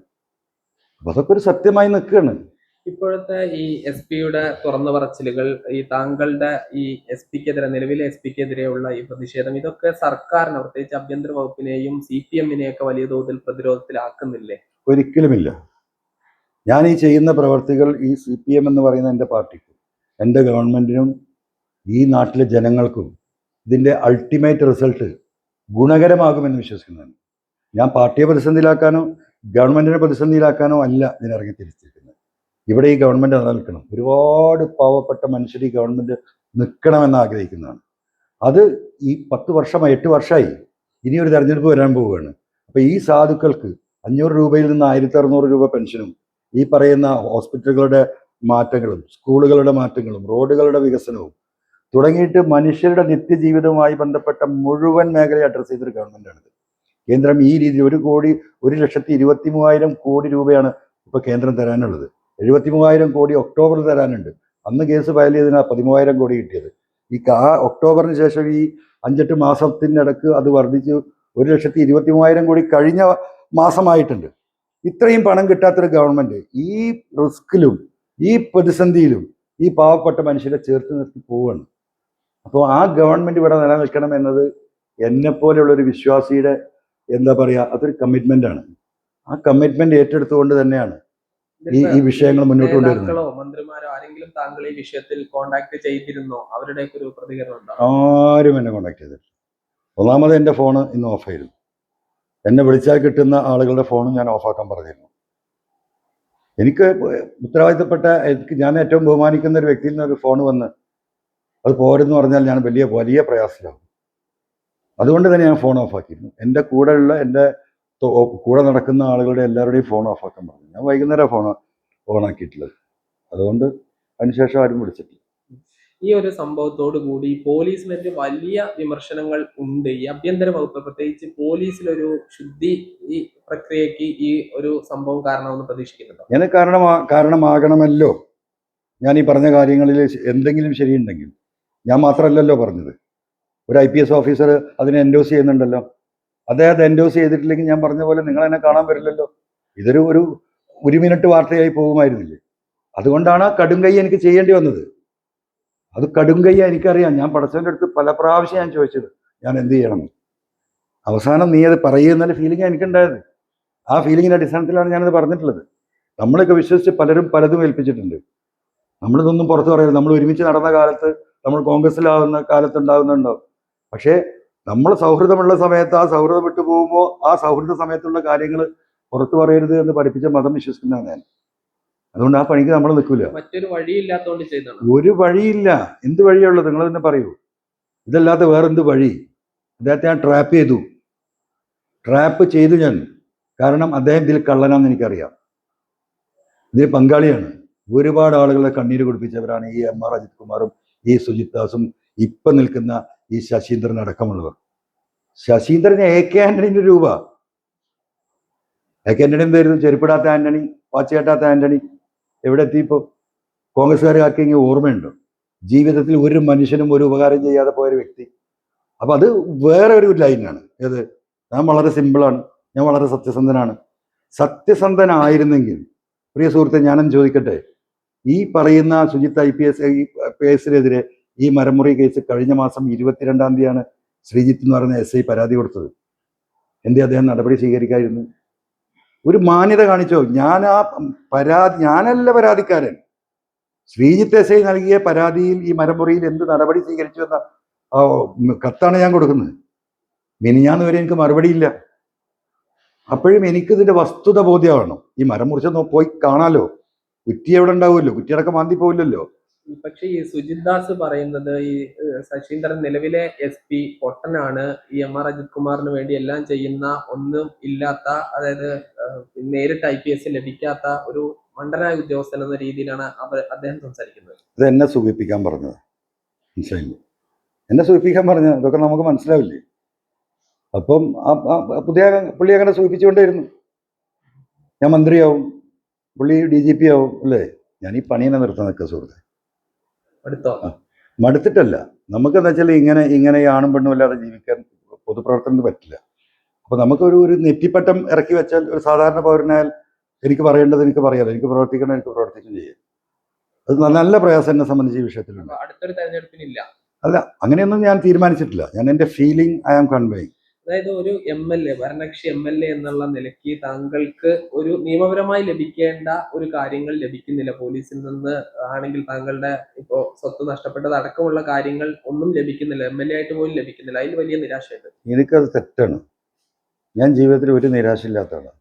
[SPEAKER 1] അപ്പൊ അതൊക്കെ ഒരു സത്യമായി നിൽക്കുകയാണ്.
[SPEAKER 2] ഇപ്പോഴത്തെ ഈ SP-യുടെ തുറന്നു പറച്ചിലുകൾ, ഈ താങ്കളുടെ ഈ SP-ക്കെതിരെ, നിലവിലെ SP-ക്കെതിരെയുള്ള ഈ പ്രതിഷേധം, ഇതൊക്കെ സർക്കാരിനെ, പ്രത്യേകിച്ച് ആഭ്യന്തര വകുപ്പിനെയും CPM-നെയൊക്കെ വലിയ തോതിൽ പ്രതിരോധത്തിലാക്കുന്നില്ലേ?
[SPEAKER 1] ഒരിക്കലുമില്ല. ഞാൻ ഈ ചെയ്യുന്ന പ്രവർത്തികൾ ഈ CPM എന്ന് പറയുന്ന എൻ്റെ പാർട്ടിക്കും എൻ്റെ ഗവൺമെന്റിനും ഈ നാട്ടിലെ ജനങ്ങൾക്കും ഇതിൻ്റെ അൾട്ടിമേറ്റ് റിസൾട്ട് ഗുണകരമാകുമെന്ന് വിശ്വസിക്കുന്നതാണ്. ഞാൻ പാർട്ടിയെ പ്രതിസന്ധിയിലാക്കാനോ ഗവൺമെന്റിനെ പ്രതിസന്ധിയിലാക്കാനോ അല്ല ഇതിനിറങ്ങി തിരിച്ചിരിക്കുന്നത്. ഇവിടെ ഈ ഗവൺമെന്റ് നിലനിൽക്കണം. ഒരുപാട് പാവപ്പെട്ട മനുഷ്യർ ഈ ഗവൺമെന്റ് നിൽക്കണമെന്ന് ആഗ്രഹിക്കുന്നതാണ്. അത് ഈ 10 വർഷമായി, 8 വർഷമായി. ഇനിയൊരു തെരഞ്ഞെടുപ്പ് വരാൻ പോവുകയാണ്. അപ്പൊ ഈ സാധുക്കൾക്ക് 500 രൂപയിൽ നിന്ന് 1600 രൂപ പെൻഷനും, ഈ പറയുന്ന ഹോസ്പിറ്റലുകളുടെ മാറ്റങ്ങളും, സ്കൂളുകളുടെ മാറ്റങ്ങളും, റോഡുകളുടെ വികസനവും തുടങ്ങിയിട്ട് മനുഷ്യരുടെ നിത്യജീവിതവുമായി ബന്ധപ്പെട്ട മുഴുവൻ മേഖലയെ അഡ്രസ് ചെയ്തൊരു ഗവൺമെന്റാണിത്. കേന്ദ്രം ഈ രീതിയിൽ 1,23,000 കോടി രൂപയാണ് ഇപ്പൊ കേന്ദ്രം തരാനുള്ളത്. 73,000 കോടി ഒക്ടോബറിൽ തരാനുണ്ട്. അന്ന് കേസ് ഫയൽ ചെയ്തതിനാ 13,000 കോടി കിട്ടിയത്. ഒക്ടോബറിന് ശേഷം ഈ 5-8 മാസത്തിനിടക്ക് അത് വർദ്ധിച്ച് 1,23,000 കോടി കഴിഞ്ഞ മാസമായിട്ടുണ്ട്. ഇത്രയും പണം കിട്ടാത്തൊരു ഗവൺമെന്റ് ഈ റിസ്കിലും ഈ പ്രതിസന്ധിയിലും ഈ പാവപ്പെട്ട മനുഷ്യരെ ചേർത്ത് നിർത്തി പോവുകയാണ്. അപ്പോൾ ആ ഗവൺമെന്റ് ഇവിടെ നിലനിൽക്കണം എന്നത് എന്നെപ്പോലെയുള്ളൊരു വിശ്വാസിയുടെ എന്താ പറയുക, അതൊരു കമ്മിറ്റ്മെൻ്റാണ്. ആ കമ്മിറ്റ്മെൻ്റ് ഏറ്റെടുത്തുകൊണ്ട് തന്നെയാണ് ഈ വിഷയങ്ങൾ മുന്നോട്ട് കൊണ്ടുവരുന്നത്.
[SPEAKER 2] നേതാക്കളോ മന്ത്രിമാരോ ആരെങ്കിലും താങ്കൾ ഈ വിഷയത്തിൽ കോണ്ടാക്ട് ചെയ്തിരുന്നോ? അവരുടെ ഒരു പ്രതികരണം ഉണ്ടോ?
[SPEAKER 1] ആരും എന്നെ കോണ്ടാക്ട് ചെയ്തിട്ടില്ല. ഒന്നാമത് എൻ്റെ ഫോണ് ഇന്ന് ഓഫായിരുന്നു. എന്നെ വിളിച്ചാൽ കിട്ടുന്ന ആളുകളുടെ ഫോണും ഞാൻ ഓഫാക്കാൻ പറഞ്ഞിരുന്നു. എനിക്ക് ഞാൻ ഏറ്റവും ബഹുമാനിക്കുന്ന ഒരു വ്യക്തിയിൽ നിന്ന് ഒരു ഫോൺ വന്ന് അത് പോരെന്ന് പറഞ്ഞാൽ ഞാൻ വലിയ വലിയ പ്രയാസത്തിലാവും. അതുകൊണ്ട് തന്നെ ഞാൻ ഫോൺ ഓഫാക്കിയിരുന്നു. എൻ്റെ കൂടെ നടക്കുന്ന ആളുകളുടെ എല്ലാവരുടെയും ഫോൺ ഓഫാക്കാൻ പറഞ്ഞു. ഞാൻ വൈകുന്നേരം ഓണാക്കിയിട്ടുള്ളത്. അതുകൊണ്ട് അതിനുശേഷം ആരും വിളിച്ചിട്ടില്ല.
[SPEAKER 2] ഈ ഒരു സംഭവത്തോടു കൂടി പോലീസിനെതിരെ വലിയ വിമർശനങ്ങൾ ഉണ്ട്. ഈ ആഭ്യന്തര വകുപ്പ് പ്രത്യേകിച്ച് പോലീസിലൊരു ശുദ്ധി ഈ പ്രക്രിയക്ക് ഈ ഒരു സംഭവം കാരണമെന്ന് പ്രതീക്ഷിക്കുന്നുണ്ടോ?
[SPEAKER 1] ഞാൻ കാരണമാകണമല്ലോ. ഞാൻ ഈ പറഞ്ഞ കാര്യങ്ങളിൽ എന്തെങ്കിലും ശരിയുണ്ടെങ്കിൽ ഞാൻ മാത്രമല്ലല്ലോ പറഞ്ഞത്. ഒരു IPS ഓഫീസർ അതിനെ എൻഡോസ് ചെയ്യുന്നുണ്ടല്ലോ. അദ്ദേഹത്തെ എൻഡോസ് ചെയ്തിട്ടില്ലെങ്കിൽ ഞാൻ പറഞ്ഞ പോലെ നിങ്ങൾ എന്നെ കാണാൻ വരില്ലല്ലോ. ഇതൊരു ഒരു മിനിറ്റ് വാർത്തയായി പോകുമായിരുന്നില്ലേ? അതുകൊണ്ടാണ് ആ കടുംകൈ എനിക്ക് ചെയ്യേണ്ടി വന്നത്. അത് കടുംകൈ എനിക്കറിയാം. ഞാൻ പടച്ചവൻ്റെ അടുത്ത് പല പ്രാവശ്യം ഞാൻ ചോദിച്ചത് ഞാൻ എന്ത് ചെയ്യണം. അവസാനം നീ അത് പറയുന്നൊരു ഫീലിംഗ് എനിക്കുണ്ടായത്. ആ ഫീലിങ്ങിൻ്റെ അടിസ്ഥാനത്തിലാണ് ഞാനത് പറഞ്ഞിട്ടുള്ളത്. നമ്മളൊക്കെ വിശ്വസിച്ച് പലരും പലതും ഏൽപ്പിച്ചിട്ടുണ്ട്. നമ്മളിതൊന്നും പുറത്ത് പറയരുത്. നമ്മൾ ഒരുമിച്ച് നടന്ന കാലത്ത്, നമ്മൾ കോൺഗ്രസ്സിലാവുന്ന കാലത്തുണ്ടാകുന്നുണ്ടാവും. പക്ഷേ നമ്മൾ സൗഹൃദമുള്ള സമയത്ത് ആ സൗഹൃദം വിട്ടു പോകുമ്പോൾ ആ സൗഹൃദ സമയത്തുള്ള കാര്യങ്ങൾ പുറത്തു പറയരുത് എന്ന് പഠിപ്പിച്ച മതം വിശ്വസിക്കുന്നതാണ് ഞാൻ. അതുകൊണ്ട് ആ പണിക്ക് നമ്മൾ നിൽക്കില്ല.
[SPEAKER 2] മറ്റൊരു വഴിയില്ലാത്തതുകൊണ്ട് ചെയ്തതാണ്.
[SPEAKER 1] ഒരു വഴിയില്ല. എന്ത് വഴിയുള്ളത് നിങ്ങൾ തന്നെ പറയൂ. ഇതല്ലാതെ വേറെന്ത് വഴി? അദ്ദേഹത്തെ ഞാൻ ട്രാപ്പ് ചെയ്തു ഞാൻ. കാരണം അദ്ദേഹം ഇതിൽ കള്ളനാന്ന് എനിക്കറിയാം. ഇതിൽ പങ്കാളിയാണ്. ഒരുപാട് ആളുകളെ കണ്ണീര് കുടിപ്പിച്ചവരാണ് ഈ MR അജിത് കുമാറും ഈ സുജിത് ദാസും ഇപ്പം നിൽക്കുന്ന ഈ ശശീന്ദ്രൻ അടക്കമുള്ളവർ. ശശീന്ദ്രന് AK ആന്റണിന്റെ രൂപ. AK ആന്റണി എന്തായിരുന്നു? ചെരുപ്പിടാത്ത ആന്റണി, വാച്ച് കെട്ടാത്ത ആന്റണി. എവിടെ എത്തിയപ്പോൾ? കോൺഗ്രസ്സുകാർക്ക് ഇങ്ങനെ ഓർമ്മയുണ്ടോ? ജീവിതത്തിൽ ഒരു മനുഷ്യനും ഒരു ഉപകാരം ചെയ്യാതെ പോയൊരു വ്യക്തി. അപ്പം അത് വേറെ ഒരു ലൈനാണ്. ഏത്? ഞാൻ വളരെ സിമ്പിളാണ്, ഞാൻ വളരെ സത്യസന്ധനാണ്. സത്യസന്ധനായിരുന്നെങ്കിൽ പ്രിയ സുഹൃത്തെ, ഞാനെന്ന് ചോദിക്കട്ടെ, ഈ പറയുന്ന സുജിത്ത് IPSനെതിരെ ഈ മരമുറി കേസ് കഴിഞ്ഞ മാസം 22-ാം തീയതിയാണ് ശ്രീജിത്ത് എന്ന് പറയുന്ന SI പരാതി കൊടുത്തത്. എന്തേ അദ്ദേഹം നടപടി സ്വീകരിക്കായിരുന്നു? ഒരു മാന്യത കാണിച്ചോ? ഞാനല്ല പരാതിക്കാരൻ. ശ്രീജിത്ത് SI നൽകിയ പരാതിയിൽ ഈ മരമുറിയിൽ എന്ത് നടപടി സ്വീകരിച്ചു എന്ന കത്താണ് ഞാൻ കൊടുക്കുന്നത്. മിനിഞ്ഞാന്ന് വരെ എനിക്ക് മറുപടിയില്ല. അപ്പോഴും എനിക്കിതിന്റെ വസ്തുത ബോധ്യമാണോ? ഈ മരം മുറിച്ച് പോയി കാണാലോ. കുറ്റി എവിടെ ഉണ്ടാവുമല്ലോ, കുറ്റിയടക്കം മാന്തി പോവില്ലല്ലോ.
[SPEAKER 2] പക്ഷെ ഈ സുജിത് ദാസ് പറയുന്നത് ഈ ശശീന്ദ്രൻ നിലവിലെ SP പൊട്ടനാണ്, ഈ MR അജിത് കുമാറിന് വേണ്ടി എല്ലാം ചെയ്യുന്ന, ഒന്നും ഇല്ലാത്ത, അതായത് നേരിട്ട് IPS ലഭിക്കാത്ത ഒരു മണ്ടനായ ഉദ്യോഗസ്ഥൻ എന്ന രീതിയിലാണ് അദ്ദേഹം സംസാരിക്കുന്നത്.
[SPEAKER 1] ഇത് എന്നെ സൂചിപ്പിക്കാൻ പറഞ്ഞത് മനസ്സിലായില്ലേ? എന്നെ സൂചിപ്പിക്കാൻ പറഞ്ഞത് ഇതൊക്കെ നമുക്ക് മനസ്സിലാവില്ലേ? അപ്പം പുള്ളി അങ്ങനെ സൂചിപ്പിച്ചുകൊണ്ടേയിരുന്നു. ഞാൻ മന്ത്രിയാവും, പുള്ളി DGP ആവും അല്ലേ? ഞാൻ ഈ പണി തന്നെ നിർത്താൻ നിൽക്കുക സുഹൃത്തെ. മടുത്തിട്ടല്ല. നമുക്കെന്താ വെച്ചാൽ ഇങ്ങനെ ഈ ആണും പെണ്ണും അല്ലാതെ ജീവിക്കാൻ പൊതുപ്രവർത്തനത്തിന് പറ്റില്ല. അപ്പോൾ നമുക്കൊരു നെറ്റിപ്പട്ടം ഇറക്കി വെച്ചാൽ ഒരു സാധാരണ പൗരനായാൽ എനിക്ക് പറയേണ്ടത് എനിക്ക് പറയാമല്ലോ, എനിക്ക് പ്രവർത്തിക്കണം, എനിക്ക് പ്രവർത്തിക്കുകയും ചെയ്യാം. അത് നല്ല പ്രയാസം എന്നെ സംബന്ധിച്ച് ഈ വിഷയത്തിലുണ്ട്.
[SPEAKER 2] അടുത്തൊരു തെരഞ്ഞെടുപ്പിനില്ല.
[SPEAKER 1] അല്ല, അങ്ങനെയൊന്നും ഞാൻ തീരുമാനിച്ചിട്ടില്ല. ഞാൻ എൻ്റെ ഫീലിംഗ് ഐ ആം കൺവേയിങ്.
[SPEAKER 2] അതായത് ഒരു MLA, ഭരണകക്ഷി MLA എന്നുള്ള നിലയ്ക്ക് താങ്കൾക്ക് ഒരു നിയമപരമായി ലഭിക്കേണ്ട ഒരു കാര്യങ്ങൾ ലഭിക്കുന്നില്ല. പോലീസിൽ നിന്ന് ആണെങ്കിൽ താങ്കളുടെ ഇപ്പോ സ്വത്ത് നഷ്ടപ്പെട്ടത് അടക്കമുള്ള കാര്യങ്ങൾ ഒന്നും ലഭിക്കുന്നില്ല. MLA ആയിട്ട് പോലും ലഭിക്കുന്നില്ല. അതിൽ വലിയ നിരാശയുണ്ട്.
[SPEAKER 1] എനിക്കത് തെറ്റാണ്. ഞാൻ ജീവിതത്തിൽ ഒരു നിരാശയില്ലാത്ത ആളാണ്.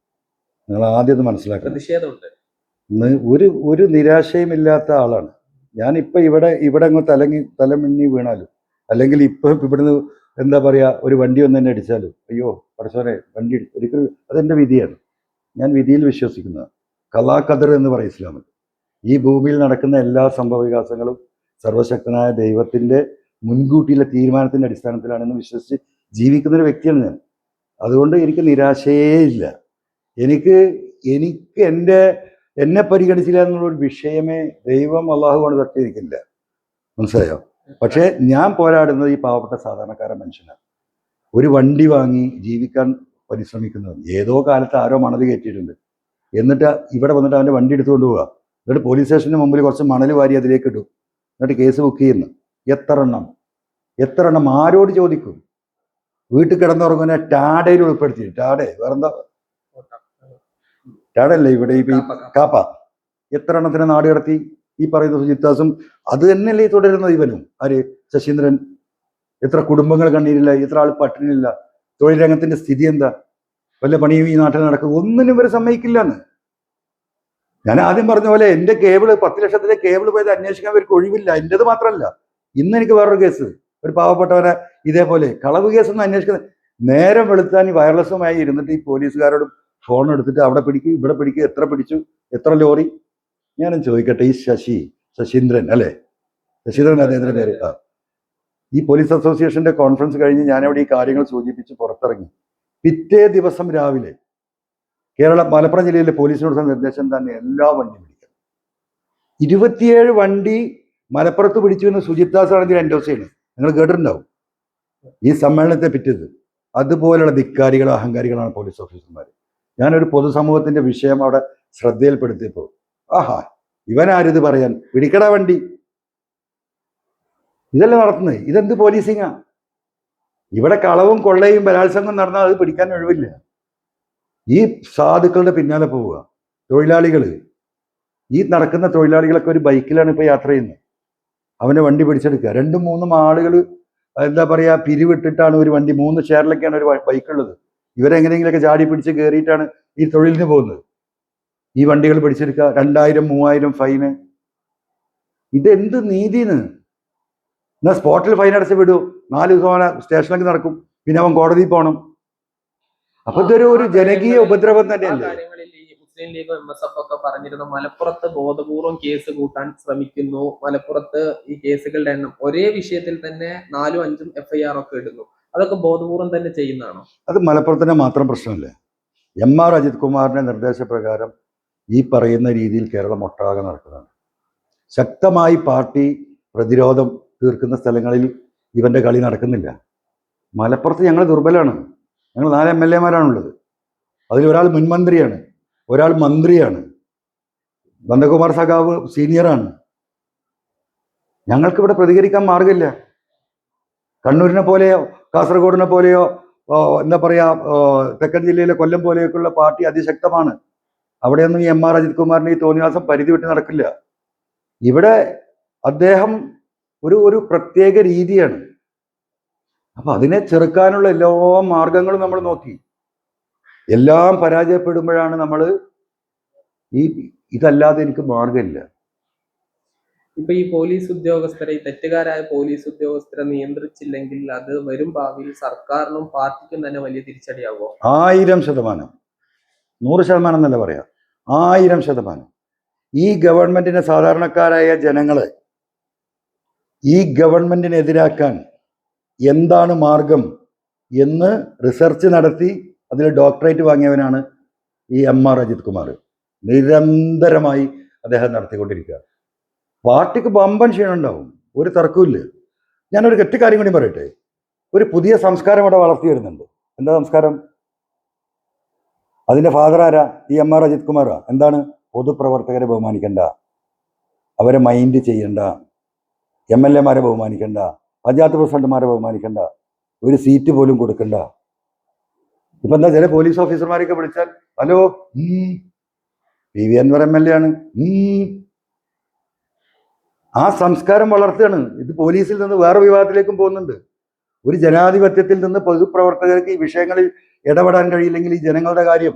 [SPEAKER 1] നിങ്ങൾ ആദ്യം അത് മനസ്സിലാക്കണം.
[SPEAKER 2] പ്രതിഷേധമുണ്ട്.
[SPEAKER 1] ഒരു നിരാശയും ഇല്ലാത്ത ആളാണ്. ഞാനിപ്പോൾ ഇവിടെ അങ്ങ് തലമിണ്ണി വീണാലും, അല്ലെങ്കിൽ ഇപ്പം ഇവിടുന്ന് എന്താ പറയുക, ഒരു വണ്ടി ഒന്ന് തന്നെ അടിച്ചാലും, അയ്യോ പടച്ചോനെ വണ്ടി ഒരിക്കലും, അതെൻ്റെ വിധിയാണ്. ഞാൻ വിധിയിൽ വിശ്വസിക്കുന്നതാണ്. ഖലാ ഖദർ എന്ന് പറയും ഇസ്ലാമിൽ. ഈ ഭൂമിയിൽ നടക്കുന്ന എല്ലാ സംഭവ വികാസങ്ങളും സർവശക്തനായ ദൈവത്തിൻ്റെ മുൻകൂട്ടിയുള്ള തീരുമാനത്തിൻ്റെ അടിസ്ഥാനത്തിലാണെന്ന് വിശ്വസിച്ച് ജീവിക്കുന്നൊരു വ്യക്തിയാണ് ഞാൻ. അതുകൊണ്ട് എനിക്ക് നിരാശയേ ഇല്ല. എനിക്ക് എന്നെ പരിഗണിച്ചില്ല എന്നുള്ളൊരു വിഷയമേ ദൈവം അള്ളാഹുവാണ് തട്ടിയിരിക്കില്ല. മനസ്സിലായോ? പക്ഷേ ഞാൻ പോരാടുന്നത് ഈ പാവപ്പെട്ട സാധാരണക്കാരൻ മനുഷ്യനാണ്. ഒരു വണ്ടി വാങ്ങി ജീവിക്കാൻ പരിശ്രമിക്കുന്നത്. ഏതോ കാലത്ത് ആരോ മണൽ കയറ്റിയിട്ടുണ്ട്. എന്നിട്ട് ഇവിടെ വന്നിട്ട് അവൻ്റെ വണ്ടി എടുത്തുകൊണ്ട് പോവുക. എന്നിട്ട് പോലീസ് സ്റ്റേഷന് മുമ്പിൽ കുറച്ച് മണൽ വാരി അതിലേക്ക് ഇടും. എന്നിട്ട് കേസ് ബുക്ക് ചെയ്യുന്നു. എത്ര എണ്ണം ആരോട് ചോദിക്കും? വീട്ടിൽ കിടന്നുറങ്ങുന്ന ടാഡയിൽ ഉൾപ്പെടുത്തി. വേറെന്താ ടാഡല്ലേ ഇവിടെ ഈ കാപ്പ എത്ര എണ്ണത്തിന് നാട് കടത്തി ഈ പറയുന്ന സുജിത് ദാസും അത് തന്നെയല്ലേ ഈ തുടരുന്നത്. ഇവനും ആര് ശശീന്ദ്രൻ. എത്ര കുടുംബങ്ങൾ കണ്ണീരില്ല, എത്ര ആൾ പട്ടിണിയില്ല. തൊഴിൽ രംഗത്തിന്റെ സ്ഥിതി എന്താ? വല്ല പണിയും ഈ നാട്ടിൽ നടക്കും, ഒന്നിനും ഇവർ സമ്മതിക്കില്ല എന്ന്. ഞാൻ ആദ്യം പറഞ്ഞ പോലെ എന്റെ കേബിള് 10 ലക്ഷത്തിലെ കേബിള് പോയത് അന്വേഷിക്കാൻ അവർക്ക് ഒഴിവില്ല. എന്റേത് മാത്രമല്ല, ഇന്ന് എനിക്ക് വേറൊരു കേസ്, ഒരു പാവപ്പെട്ടവരെ ഇതേപോലെ കളവ് കേസൊന്നും അന്വേഷിക്കുന്നത്. നേരം വെളുത്താൻ ഈ വയർലെസ്സുമായി ഇരുന്നിട്ട് ഈ പോലീസുകാരോടും ഫോൺ എടുത്തിട്ട് അവിടെ പിടിക്കും ഇവിടെ പിടിക്കും, എത്ര പിടിച്ചു, എത്ര ലോറി. ഞാനും ചോദിക്കട്ടെ, ഈ ശശീന്ദ്രൻ അല്ലേ, ശശീന്ദ്രൻ അദ്ദേഹത്തിന്റെ പേര്. ഈ പോലീസ് അസോസിയേഷന്റെ കോൺഫറൻസ് കഴിഞ്ഞ് ഞാനവിടെ ഈ കാര്യങ്ങൾ സൂചിപ്പിച്ച് പുറത്തിറങ്ങി. പിറ്റേ ദിവസം രാവിലെ മലപ്പുറം ജില്ലയിലെ പോലീസിനോട് നിർദ്ദേശം തന്നെ എല്ലാ വണ്ടിയും പിടിക്കണം. 27 വണ്ടി മലപ്പുറത്ത് പിടിച്ചു എന്ന് സുജിത് ദാസ് ആണെങ്കിൽ എൻഡോസ് നിങ്ങൾ കേട്ടിട്ടുണ്ടാവും ഈ സമ്മേളനത്തെ പിറ്റേത്. അതുപോലെയുള്ള ധിക്കാരികളോ അഹങ്കാരികളാണ് പോലീസ് ഓഫീസർമാർ. ഞാനൊരു പൊതുസമൂഹത്തിന്റെ വിഷയം അവിടെ ശ്രദ്ധയിൽപ്പെടുത്തിയപ്പോൾ ആഹാ ഇവനാരിത് പറയാൻ, പിടിക്കടാ വണ്ടി, ഇതല്ലേ നടത്തുന്നത്? ഇതെന്ത് പോലീസിങ്ങാ? ഇവിടെ കളവും കൊള്ളയും ബലാത്സംഗം നടന്നാൽ അത് പിടിക്കാൻ ഒഴിവില്ല. ഈ സാധുക്കളുടെ പിന്നാലെ പോവുക. തൊഴിലാളികൾ, ഈ നടക്കുന്ന തൊഴിലാളികളൊക്കെ ഒരു ബൈക്കിലാണ് ഇപ്പൊ യാത്ര ചെയ്യുന്നത്. അവനെ വണ്ടി പിടിച്ചെടുക്കുക. 2-3 ആളുകൾ എന്താ പറയാ പിരിവിട്ടിട്ടാണ് ഒരു വണ്ടി, 3 ഷെയറിലൊക്കെയാണ് ഒരു ബൈക്കുള്ളത്. ഇവരെങ്ങനെയെങ്കിലൊക്കെ ചാടി പിടിച്ച് കയറിയിട്ടാണ് ഈ തൊഴിലിന് പോകുന്നത്. ഈ വണ്ടികൾ പിടിച്ചെടുക്കുക, 2000-3000 ഫൈന്. ഇതെന്ത് നീതിന്ന്? എന്നാൽ സ്പോട്ടിൽ ഫൈൻ അടച്ച് വിടൂ, 4 ദിവസം അവനെ സ്റ്റേഷനിലേക്ക് നടക്കും, പിന്നെ അവൻ കോടതിയിൽ പോകണം. അപ്പൊ ഇതൊരു ജനകീയ ഉപദ്രവം തന്നെയല്ലേ?
[SPEAKER 2] മുസ്ലിം ലീഗ് MSF ഒക്കെ പറഞ്ഞിരുന്നു മലപ്പുറത്ത് ബോധപൂർവം കേസ് കൂട്ടാൻ ശ്രമിക്കുന്നു, മലപ്പുറത്ത് ഈ കേസുകളുടെ എണ്ണം ഒരേ വിഷയത്തിൽ തന്നെ 4-5 FIR ഒക്കെ ഇടുന്നു. അതൊക്കെ ബോധപൂർവം തന്നെ ചെയ്യുന്നതാണോ?
[SPEAKER 1] അത് മലപ്പുറത്തിന്റെ മാത്രം പ്രശ്നമല്ലേ? MR അജിത് കുമാറിന്റെ നിർദ്ദേശപ്രകാരം ഈ പറയുന്ന രീതിയിൽ കേരളം ഒട്ടാകെ നടക്കുന്നതാണ്. ശക്തമായി പാർട്ടി പ്രതിരോധം തീർക്കുന്ന സ്ഥലങ്ങളിൽ ഇവന്റെ കളി നടക്കുന്നില്ല. മലപ്പുറത്ത് ഞങ്ങൾ ദുർബലമാണ്. ഞങ്ങൾ 4 MLA-മാരാണുള്ളത്. അതിൽ ഒരാൾ മുൻമന്ത്രിയാണ്, ഒരാൾ മന്ത്രിയാണ്, നന്ദകുമാർ സഖാവ് സീനിയറാണ്. ഞങ്ങൾക്കിവിടെ പ്രതികരിക്കാൻ മാർഗമില്ല. കണ്ണൂരിനെ പോലെയോ കാസർഗോഡിനെ പോലെയോ എന്താ പറയാ തെക്കൻ ജില്ലയിലെ കൊല്ലം പോലെയൊക്കെയുള്ള പാർട്ടി അതിശക്തമാണ്. അവിടെയൊന്നും ഈ MR അജിത് കുമാറിന്റെ ഈ തോന്നിവാസം പരിധി വിട്ട് നടക്കില്ല. ഇവിടെ അദ്ദേഹം ഒരു പ്രത്യേക രീതിയാണ്. അപ്പൊ അതിനെ ചെറുക്കാനുള്ള എല്ലാ മാർഗങ്ങളും നമ്മൾ നോക്കി. എല്ലാം പരാജയപ്പെടുമ്പോഴാണ് നമ്മൾ ഇതല്ലാതെ എനിക്ക് മാർഗമില്ല.
[SPEAKER 2] ഇപ്പൊ ഈ പോലീസ് ഉദ്യോഗസ്ഥരെ, ഈ തെറ്റുകാരായ പോലീസ് ഉദ്യോഗസ്ഥരെ നിയന്ത്രിച്ചില്ലെങ്കിൽ അത് വരും ഭാവിയിൽ സർക്കാരിനും പാർട്ടിക്കും തന്നെ വലിയ തിരിച്ചടിയാകുമോ?
[SPEAKER 1] 1000%, 100% എന്നല്ല പറയാ, 1000%. ഈ ഗവൺമെന്റിനെ, സാധാരണക്കാരായ ജനങ്ങളെ ഈ ഗവൺമെന്റിനെതിരാക്കാൻ എന്താണ് മാർഗം എന്ന് റിസർച്ച് നടത്തി അതിൽ ഡോക്ടറേറ്റ് വാങ്ങിയവനാണ് ഈ MR അജിത് കുമാർ. നിരന്തരമായി അദ്ദേഹം നടത്തിക്കൊണ്ടിരിക്കുക. പാർട്ടിക്ക് ബമ്പൻ ക്ഷീണം ഉണ്ടാവും, ഒരു തർക്കമില്ല. ഞാനൊരു ഒറ്റ കാര്യം കൂടി പറയട്ടെ. ഒരു പുതിയ സംസ്കാരം ഇവിടെ വളർത്തി വരുന്നുണ്ട്. എന്താ സംസ്കാരം? അതിന്റെ ഫാദർ ആരാ? ഈ MR അജിത് കുമാറാ. എന്താണ്? പൊതുപ്രവർത്തകരെ ബഹുമാനിക്കണ്ട, അവരെ മൈൻഡ് ചെയ്യണ്ട, MLA-മാരെ ബഹുമാനിക്കണ്ട, പഞ്ചായത്ത് പ്രസിഡന്റുമാരെ ബഹുമാനിക്കണ്ട, ഒരു സീറ്റ് പോലും കൊടുക്കണ്ട. ഇപ്പൊ എന്താ, ചില പോലീസ് ഓഫീസർമാരെയൊക്കെ വിളിച്ചാൽ ഹലോ PV അൻവർ MLA ആണ്. ആ സംസ്കാരം വളർത്തുകയാണ്. ഇത് പോലീസിൽ നിന്ന് വേറെ വിഭാഗത്തിലേക്കും പോകുന്നുണ്ട്. ഒരു ജനാധിപത്യത്തിൽ നിന്ന് പൊതുപ്രവർത്തകർക്ക് ഈ വിഷയങ്ങളിൽ ഇടപെടാൻ കഴിയില്ലെങ്കിൽ ഈ ജനങ്ങളുടെ കാര്യം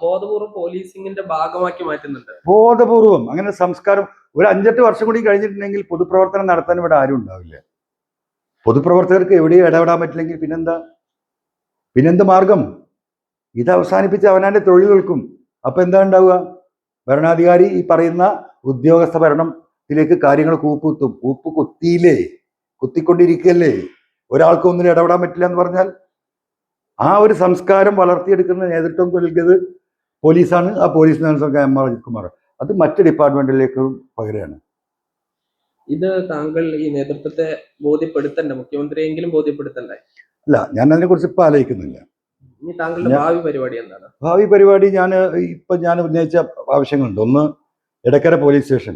[SPEAKER 2] ബോധപൂർവ്വം പോലീസിംഗിന്റെ ഭാഗമാക്കി മാറ്റുന്നുണ്ട്.
[SPEAKER 1] ബോധപൂർവം അങ്ങനെ സംസ്കാരം. ഒരു 5-8 വർഷം കൂടി കഴിഞ്ഞിട്ടുണ്ടെങ്കിൽ പൊതുപ്രവർത്തനം നടത്താൻ ഇവിടെ ആരും ഉണ്ടാവില്ല. പൊതുപ്രവർത്തകർക്ക് എവിടെയും ഇടപെടാൻ പറ്റില്ലെങ്കിൽ പിന്നെന്ത് മാർഗം? ഇത് അവസാനിപ്പിച്ച് അവനാന്റെ തൊഴിൽ നിൽക്കും. അപ്പൊ എന്താ ഉണ്ടാവുക? ഭരണാധികാരി ഈ പറയുന്ന ഉദ്യോഗസ്ഥ ഭരണത്തിലേക്ക് കാര്യങ്ങൾ കൂപ്പ് കുത്തിയില്ലേ, കുത്തിക്കൊണ്ടിരിക്കല്ലേ. ഒരാൾക്ക് ഒന്നിനും ഇടപെടാൻ പറ്റില്ല എന്ന് പറഞ്ഞാൽ ആ ഒരു സംസ്കാരം വളർത്തിയെടുക്കുന്ന നേതൃത്വം നൽകിയത് പോലീസാണ്. ആ പോലീസ് നേതൃത്വം MR അജിത് കുമാർ. അത് മറ്റ് ഡിപ്പാർട്ട്മെന്റിലേക്കും പകരുകയാണ്.
[SPEAKER 2] ഇത് താങ്കൾ ഈ നേതൃത്വത്തെ ബോധ്യപ്പെടുത്തണ്ടേ? മുഖ്യമന്ത്രിയെങ്കിലും ബോധ്യപ്പെടുത്തണ്ടേ?
[SPEAKER 1] അല്ല, ഞാൻ അതിനെ കുറിച്ച് ഇപ്പൊ ആലോചിക്കുന്നില്ല.
[SPEAKER 2] ഇനി താങ്കളുടെ ഭാവി പരിപാടി എന്താണ്?
[SPEAKER 1] ഭാവി പരിപാടി ഞാൻ ഉന്നയിച്ച ആവശ്യങ്ങളുണ്ട്. ഒന്ന്, എടക്കര പോലീസ് സ്റ്റേഷൻ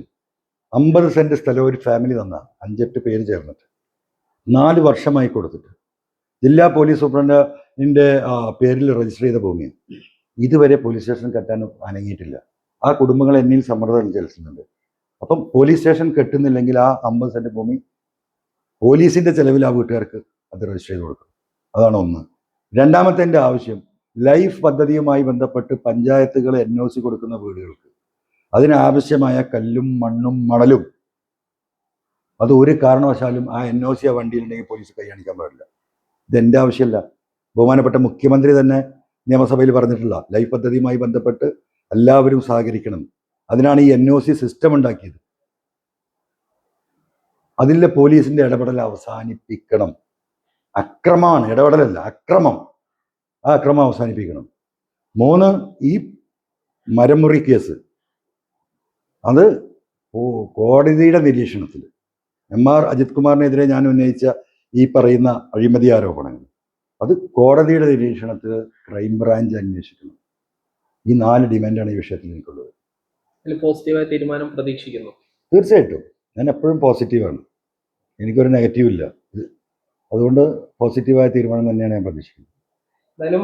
[SPEAKER 1] 50 സെന്റ് സ്ഥലം ഒരു ഫാമിലി തന്ന 5-8 പേര് ചേർന്നിട്ട് 4 വർഷമായി കൊടുത്തിട്ട് ജില്ലാ പോലീസ് സൂപ്രണ്ടിൻ്റെ പേരിൽ രജിസ്റ്റർ ചെയ്ത ഭൂമിയാണ്. ഇതുവരെ പോലീസ് സ്റ്റേഷൻ കെട്ടാൻ അനങ്ങിയിട്ടില്ല. ആ കുടുംബങ്ങൾ എന്നിൽ സമ്മർദ്ദം ചെലുത്തുന്നുണ്ട്. അപ്പം പോലീസ് സ്റ്റേഷൻ കെട്ടുന്നില്ലെങ്കിൽ ആ 50 സെൻറ്റ് ഭൂമി പോലീസിൻ്റെ ചെലവിൽ ആ വീട്ടുകാർക്ക് അത് രജിസ്റ്റർ ചെയ്ത് കൊടുക്കും. അതാണ് ഒന്ന്. രണ്ടാമത്തെ എൻ്റെ ആവശ്യം, ലൈഫ് പദ്ധതിയുമായി ബന്ധപ്പെട്ട് പഞ്ചായത്തുകൾ NOC കൊടുക്കുന്ന വീടുകൾക്ക് അതിനാവശ്യമായ കല്ലും മണ്ണും മണലും അത് ഒരു കാരണവശാലും ആ NOC ആ വണ്ടിയിലുണ്ടെങ്കിൽ പോലീസ് കൈകാണിക്കാൻ പാടില്ല. ഇതെൻ്റെ ആവശ്യമല്ല. ബഹുമാനപ്പെട്ട മുഖ്യമന്ത്രി തന്നെ നിയമസഭയിൽ പറഞ്ഞിട്ടുള്ള ലൈഫ് പദ്ധതിയുമായി ബന്ധപ്പെട്ട് എല്ലാവരും സഹകരിക്കണം. അതിനാണ് ഈ NOC സിസ്റ്റം ഉണ്ടാക്കിയത്. അതിലെ പോലീസിൻ്റെ ഇടപെടൽ അവസാനിപ്പിക്കണം. അക്രമമാണ്, ഇടപെടലല്ല, അക്രമം. ആ അക്രമം അവസാനിപ്പിക്കണം. 3, ഈ മരമുറി കേസ് അത് കോടതിയുടെ നിരീക്ഷണത്തിൽ MR അജിത് കുമാറിനെതിരെ ഞാൻ ഉന്നയിച്ച ഈ പറയുന്ന അഴിമതി ആരോപണങ്ങൾ അത് കോടതിയുടെ നിരീക്ഷണത്തിൽ ക്രൈംബ്രാഞ്ച് അന്വേഷിക്കണം. ഈ 4 ഡിമാൻഡാണ് ഈ വിഷയത്തിൽ എനിക്കുള്ളത്.
[SPEAKER 2] ഇതിൽ പോസിറ്റീവായ തീരുമാനം പ്രതീക്ഷിക്കുന്നു.
[SPEAKER 1] തീർച്ചയായിട്ടും ഞാൻ എപ്പോഴും പോസിറ്റീവാണ്, എനിക്കൊരു നെഗറ്റീവ് ഇല്ല. അതുകൊണ്ട് പോസിറ്റീവായ തീരുമാനം തന്നെയാണ് ഞാൻ പ്രതീക്ഷിക്കുന്നത്.
[SPEAKER 2] എന്തായാലും